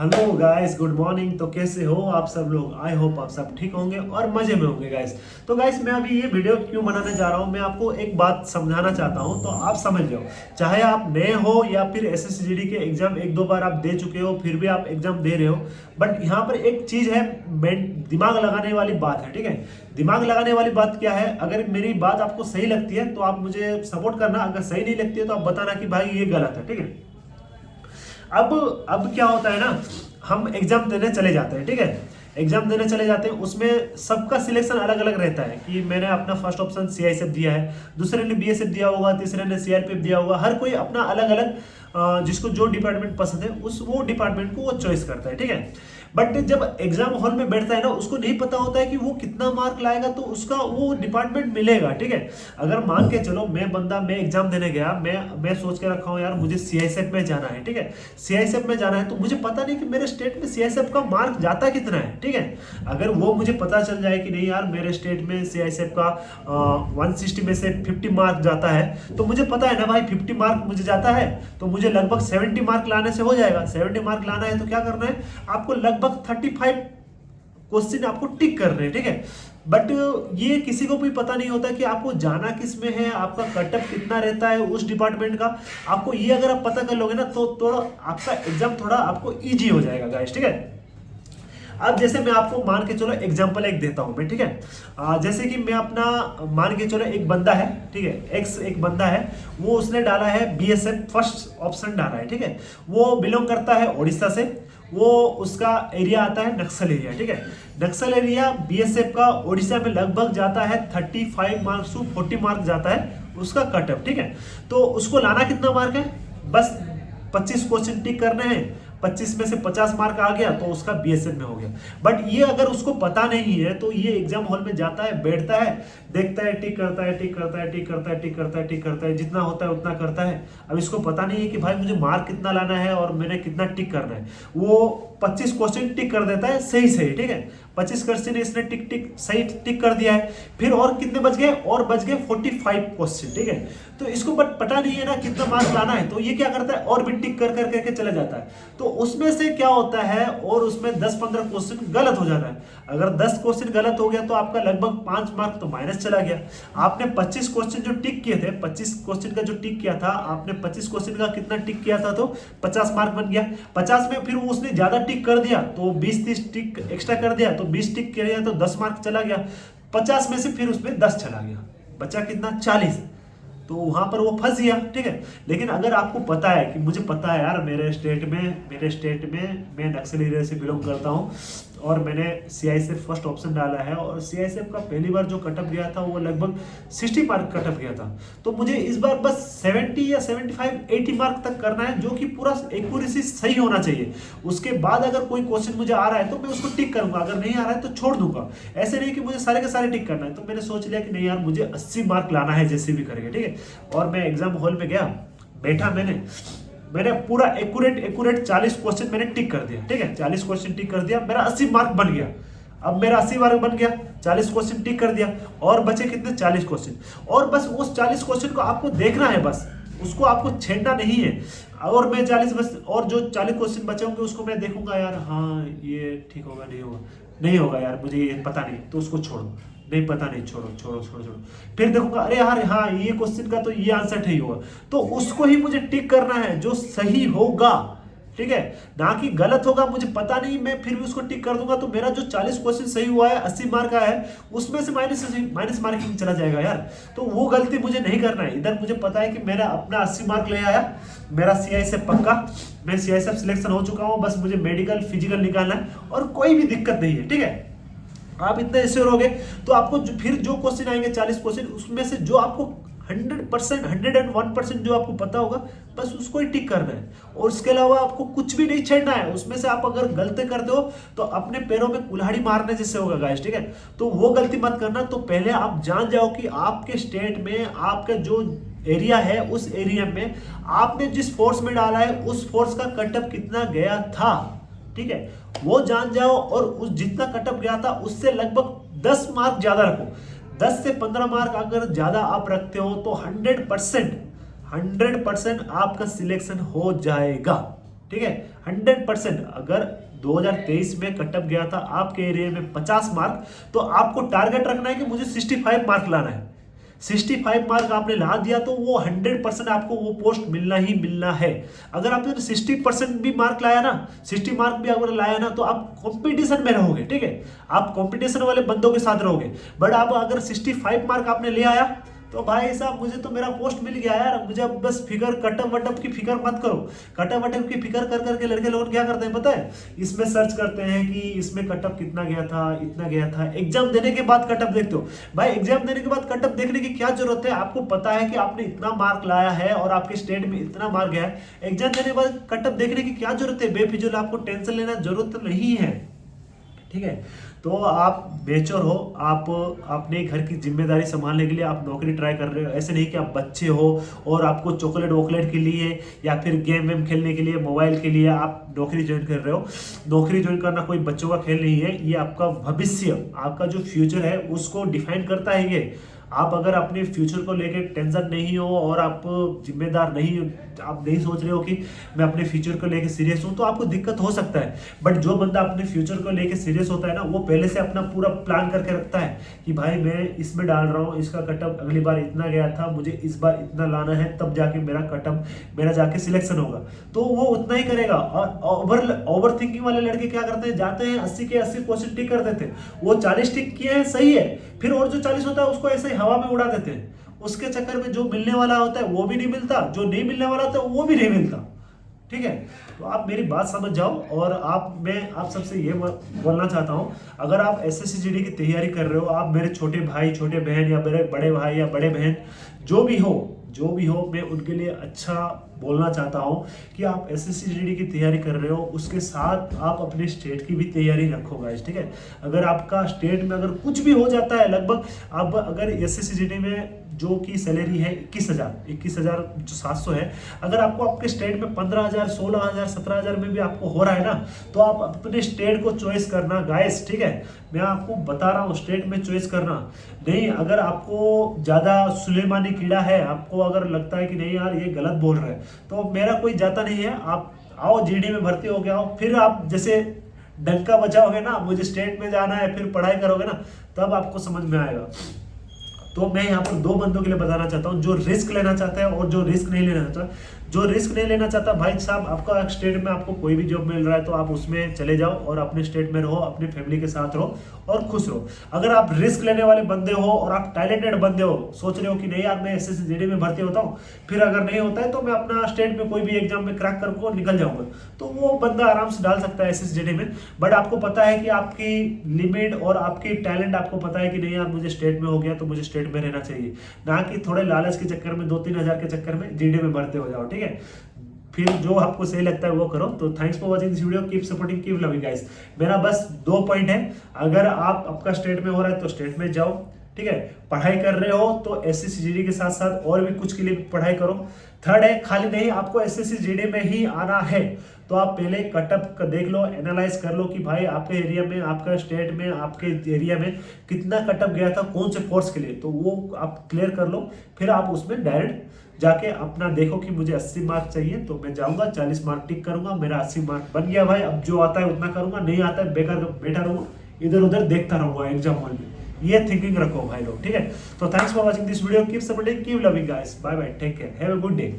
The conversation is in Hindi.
Hello guys, good morning. तो कैसे हो आप सब लोग? आई होप आप सब ठीक होंगे और मजे में होंगे गाइस। तो गाइस, मैं अभी ये वीडियो क्यों बनाने जा रहा हूँ, मैं आपको एक बात समझाना चाहता हूँ, तो आप समझ जाओ। चाहे आप नए हो या फिर एसएससीजीडी के एग्जाम एक दो बार आप दे चुके हो, फिर भी आप एग्जाम दे रहे हो, बट यहाँ पर एक चीज है, दिमाग लगाने वाली बात है। ठीक है, दिमाग लगाने वाली बात क्या है? अगर मेरी बात आपको सही लगती है तो आप मुझे सपोर्ट करना, अगर सही नहीं लगती है तो आप बताना कि भाई ये गलत है। ठीक है, अब क्या होता है ना, हम एग्जाम देने चले जाते हैं। ठीक है, एग्जाम देने चले जाते हैं, उसमें सबका सिलेक्शन अलग अलग रहता है कि मैंने अपना फर्स्ट ऑप्शन सीआईएसएफ दिया है, दूसरे ने बीएसएफ दिया होगा, तीसरे ने सीआरपीएफ दिया होगा। हर कोई अपना अलग अलग जिसको जो डिपार्टमेंट पसंद है उस वो डिपार्टमेंट को वो चॉइस करता है। ठीक है, बट जब एग्जाम हॉल में बैठता है ना, उसको नहीं पता होता है कि वो कितना मार्क लाएगा तो उसका वो डिपार्टमेंट मिलेगा। ठीक है, अगर मान के चलो मैं एग्जाम देने गया, मैं सोच के रखा हूँ यार मुझे सीआईएसएफ में जाना है। ठीक है, सीआईएसएफ में जाना है तो मुझे पता नहीं कि मेरे स्टेट में सीआईएसएफ का मार्क जाता कितना है। ठीक है, अगर वो मुझे पता चल जाए कि नहीं यार मेरे स्टेट में सीआईएसएफ का 160 में से 50 मार्क जाता है, तो मुझे पता है ना भाई 50 मार्क मुझे जाता है तो मुझे लगभग 70 मार्क लाने से हो जाएगा। 70 मार्क लाना है तो क्या करना है, आपको लगभग 35 क्वेश्चन आपको टिक करने हैं। ठीक है, बट ये किसी को भी पता नहीं होता कि आपको जाना किस में है, आपका कटअप कितना रहता है उस डिपार्टमेंट का। आपको ये अगर आप पता कर लोगे ना तो थोड़ा आपका एग्जाम थोड़ा आपको इजी हो जाएगा गाइस। ठीक है, अब जैसे मैं आपको मान के चलो एग्जांपल एक देता हूं मैं। ठीक है, जैसे कि मैं अपना मान के चलो एक बंदा है। ठीक है, एक्स एक बंदा है, वो उसने डाला है बीएसएफ, फर्स्ट ऑप्शन डाला है। ठीक है, वो बिलोंग करता है उड़ीसा से, वो उसका एरिया आता है नक्सल एरिया। ठीक है, नक्सल एरिया बीएसएफ का उड़ीसा में लगभग जाता है 35 मार्क्स टू 40 मार्क जाता है उसका कटअप। ठीक है, तो उसको लाना कितना मार्क है, बस 25 क्वेश्चन टिक करने हैं, 25 में से 50 मार्क आ गया तो उसका बीएसएफ में हो गया। बट ये अगर उसको पता नहीं है तो ये एग्जाम हॉल में जाता है, बैठता है, देखता है, टिक करता है, टिक करता है, टिक करता है, टिक करता है, टिक करता है, जितना होता है उतना करता है। अब इसको पता नहीं है कि भाई मुझे मार्क कितना लाना है और मैंने कितना टिक करना है। वो 25 क्वेश्चन टिक कर देता है सही सही। ठीक है, 25 क्वेश्चन इसने टिक टिक सही टिक कर दिया है। फिर और कितने बच गए, और बच गए 45 क्वेश्चन। ठीक है, तो इसको बट पता नहीं है ना कितना मार्क लाना है, तो ये क्या करता है और भी टिक कर कर करके चला जाता है। तो उसमें से क्या होता है, और उसमें 10-15 क्वेश्चन गलत हो जाता है। अगर 10 क्वेश्चन गलत हो गया तो आपका लगभग 5 मार्क तो माइनस चला गया। आपने 25 क्वेश्चन जो टिक किए थे, 25 क्वेश्चन का जो टिक किया था आपने, 25 क्वेश्चन का कितना टिक किया था तो 50 मार्क बन गया। 50 में फिर उसने ज्यादा टिक कर दिया तो 20-30 टिक एक्स्ट्रा कर दिया तो 20 टिक किया तो 10 मार्क चला गया। 50 में से फिर उसमें 10 चला गया, बचा कितना, 40। तो वहां पर वो फंस गया। ठीक है, लेकिन अगर आपको पता है कि मुझे पता है यार मेरे स्टेट में मैं नक्सल एरिया से बिलोंग करता हूँ और मैंने सीआईएसएफ फर्स्ट ऑप्शन डाला है और सीआईएसएफ का पहली बार जो कटअप गया था वो लगभग 60 मार्क कटअप गया था, तो मुझे इस बार बस 70 या 75-80 मार्क तक करना है, जो कि पूरा एक्यूरेसी सही होना चाहिए। उसके बाद अगर कोई क्वेश्चन मुझे आ रहा है तो मैं उसको टिक करूंगा, अगर नहीं आ रहा है तो छोड़ दूंगा। ऐसे नहीं कि मुझे सारे के सारे टिक करना है। तो मैंने सोच लिया कि नहीं यार मुझे 80 मार्क लाना है जैसे भी करके। ठीक है, और मैं एग्जाम हॉल में गया, बैठा, मैंने पूरा एक्यूरेट 40 क्वेश्चन मैंने टिक कर दिया। ठीक है, 40 क्वेश्चन टिक कर दिया, मेरा 80 मार्क बन गया। अब मेरा 80 मार्क बन गया, 40 क्वेश्चन टिक कर दिया, और बचे कितने, 40 क्वेश्चन। और बस उस 40 क्वेश्चन को आपको देखना है, बस उसको आपको छेड़ना नहीं है। और मैं 40 बस, और जो 40 क्वेश्चन बचे होंगे उसको मैं देखूंगा, यार हाँ ये ठीक होगा, नहीं होगा, नहीं होगा यार मुझे ये पता नहीं, तो उसको छोड़ो, नहीं पता नहीं, छोड़ो छोड़ो छोड़ो छोड़ो। फिर देखूंगा, अरे यार हाँ ये क्वेश्चन का तो ये आंसर ठीक होगा, तो उसको ही मुझे टिक करना है जो सही होगा। ठीक है, ना कि गलत होगा, मुझे पता नहीं, मैं फिर भी उसको टिक कर दूंगा तो मेरा जो 40 क्वेश्चन सही हुआ है, 80 मार्क का है, उसमें से माइनस मार्किंग चला जाएगा यार। तो वो गलती मुझे नहीं करना है। इधर मुझे पता है कि मेरा अपना 80 मार्क ले आया, मेरा सीआईएसएफ पक्का, मैं सीआईएसएफ सिलेक्शन हो चुका हूँ, बस मुझे मेडिकल फिजिकल निकालना है और कोई भी दिक्कत नहीं है। ठीक है, आप इतने श्योर हो गए तो आपको फिर जो क्वेश्चन आएंगे 40 क्वेश्चन, उसमें से जो आपको 100%, 101% जो आपको पता होगा बस उसको ही टिक करना है, और उसके अलावा आपको कुछ भी नहीं छेड़ना है। उसमें से आप अगर गलती करते हो तो अपने पैरों में कुल्हाड़ी मारने जैसे होगा गाइस। ठीक है, तो वो गलती मत करना। तो पहले आप जान जाओ कि आपके स्टेट में आपका जो एरिया है उस एरिया में आपने जिस फोर्स में डाला है उस फोर्स का कटअप कितना गया था। ठीक है, वो जान जाओ, और उस जितना कटअप गया था उससे लगभग 10 मार्क ज्यादा रखो। 10 से 15 मार्क अगर ज्यादा आप रखते हो तो 100% आपका सिलेक्शन हो जाएगा। ठीक है। 100%। अगर 2023 में कटअप गया था आपके एरिया में 50 मार्क, तो आपको टारगेट रखना है कि मुझे 65 मार्क लाना है। 65 मार्क आपने ला दिया तो वो 100% आपको वो पोस्ट मिलना ही मिलना है। अगर आपने 60% भी मार्क लाया ना, 60 मार्क भी अगर लाया ना, तो आप कंपटीशन में रहोगे, ठीक है, आप कंपटीशन वाले बंदों के साथ रहोगे। बट आप अगर 65 मार्क आपने ले आया तो भाई साहब मुझे तो मेरा पोस्ट मिल गया यार, मुझे अब बस फिगर कटअप वटअप की फिक्र मत करो। कटअप वटअप की फिक्र कर करके लड़के लोग क्या करते हैं पता है, इसमें सर्च करते हैं कि इसमें कटअप कितना गया था, इतना गया था। एग्जाम देने के बाद कटअप देखते हो भाई, एग्जाम देने के बाद कटअप देखने की क्या जरूरत है? आपको पता है कि आपने इतना मार्क लाया है और आपके स्टेट में इतना मार्क गया है, एग्जाम देने के बाद कटअप देखने की क्या जरूरत है? बेफिजूल आपको टेंशन लेना जरूरत नहीं है, ठीक है। तो आप बेचोर हो, आप अपने घर की जिम्मेदारी संभालने के लिए आप नौकरी ट्राई कर रहे हो। ऐसे नहीं कि आप बच्चे हो और आपको चॉकलेट वॉकलेट के लिए या फिर गेम वेम खेलने के लिए, मोबाइल के लिए आप नौकरी ज्वाइन कर रहे हो। नौकरी ज्वाइन करना कोई बच्चों का खेल नहीं है, ये आपका भविष्य, आपका जो फ्यूचर है उसको डिफाइन करता है ये। आप अगर अपने फ्यूचर को लेकर टेंशन नहीं हो और आप जिम्मेदार नहीं, आप नहीं सोच रहे हो कि मैं अपने फ्यूचर को लेकर सीरियस हूं, तो आपको दिक्कत हो सकता है। बट जो बंदा अपने फ्यूचर को लेकर सीरियस होता है ना, वो पहले से अपना पूरा प्लान करके रखता है कि भाई मैं इसमें डाल रहा हूँ, इसका कटअप अगली बार इतना गया था, मुझे इस बार इतना लाना है, तब जाके मेरा कटअप, मेरा जाके सिलेक्शन होगा। तो वो उतना ही करेगा। और ओवर थिंकिंग वाले लड़के क्या करते हैं, जाते हैं 80 के 80 क्वेश्चन टिक कर देते हैं, वो 40 टिक किए हैं, सही है, फिर और जो 40 होता है उसको ऐसे ही हवा में उड़ा देते हैं। उसके चक्कर में जो मिलने वाला होता है वो भी नहीं मिलता, जो नहीं मिलने वाला होता है वो भी नहीं मिलता, ठीक है। तो आप मेरी बात समझ जाओ। और मैं आप सबसे ये बोलना चाहता हूँ, अगर आप एसएससी जीडी की तैयारी कर रहे हो, आप मेरे छोटे भाई छोटे बहन या मेरे बड़े भाई या बड़े बहन जो भी हो, मैं उनके लिए अच्छा बोलना चाहता हूँ कि आप एसएससी जीडी की तैयारी कर रहे हो, उसके साथ आप अपने स्टेट की भी तैयारी रखो गाइस, ठीक है। अगर आपका स्टेट में अगर कुछ भी हो जाता है, लगभग आप अगर एसएससी जीडी में जो की सैलरी है 21,700 है, अगर आपको आपके स्टेट में 15,000 16,000 17,000 में भी आपको हो रहा है ना, तो आप अपने स्टेट को चॉइस करना गाइस, ठीक है। मैं आपको बता रहा हूँ, स्टेट में चॉइस करना नहीं। अगर आपको ज्यादा सुलेमानी कीड़ा है, आपको अगर लगता है कि नहीं यार ये गलत बोल रहे हैं, तो मेरा कोई जाता नहीं है, आप आओ जीडी में भर्ती हो गया हो, फिर आप जैसे डंका बजाओगे ना, मुझे स्टेट में जाना है, फिर पढ़ाई करोगे ना, तब आपको समझ में आएगा। तो मैं यहाँ पर दो बंदों के लिए बताना चाहता हूँ, जो रिस्क लेना चाहता है और जो रिस्क नहीं लेना चाहता। जो रिस्क नहीं लेना चाहता, भाई साहब आपका स्टेट में आपको कोई भी जॉब मिल रहा है तो आप उसमें चले जाओ और अपने स्टेट में रहो, अपनी फैमिली के साथ रहो और खुश रहो। अगर आप रिस्क लेने वाले बंदे हो और आप टैलेंटेड बंदे हो, सोच रहे हो कि नहीं यार मैं एसएससी जीडी में भर्ती होता हूँ, फिर अगर नहीं होता है तो मैं अपना स्टेट में कोई भी एग्जाम में क्रैक करके निकल जाऊंगा, तो वो बंदा आराम से डाल सकता है एसएससी जीडी में। बट आपको पता है कि आपकी लिमिट और आपकी टैलेंट, आपको पता है कि नहीं यार मुझे स्टेट में हो गया तो मुझे स्टेट में रहना चाहिए, ना कि थोड़े लालच के चक्कर में 2-3 हजार के चक्कर में जीडी में भर्ती हो जाओ, ठीक है। फिर जो आपको सही लगता है वो करो। तो thanks for watching this video, keep supporting, keep loving guys. मेरा बस 2 पॉइंट है, अगर आपका स्टेट में हो रहा है तो स्टेट में जाओ, ठीक है। पढ़ाई कर रहे हो तो एसएससी जीडी के साथ साथ और भी कुछ के लिए पढ़ाई करो। थर्ड है, खाली नहीं आपको एसएससी जीडी में ही आना है तो आप पहले कटअप का देख लो, एनालाइज कर लो कि भाई आपके एरिया में, आपका स्टेट में, आपके एरिया में कितना कटअप गया था कौन से फोर्स के लिए, तो वो आप क्लियर कर लो। फिर आप उसमें डायरेक्ट जाके अपना देखो कि मुझे 80 मार्क चाहिए तो मैं जाऊंगा 40 मार्क टिक करूंगा, मेरा 80 मार्क बन गया भाई, अब जो आता है उतना करूंगा, नहीं आता है बेकार बैठा रहूंगा, इधर उधर देखता रहूंगा एग्जाम हॉल में। ये थिंकिंग रखो भाई लोग, ठीक है। तो thanks for watching this video, keep supporting, keep loving guys, bye bye, take care, have a good day.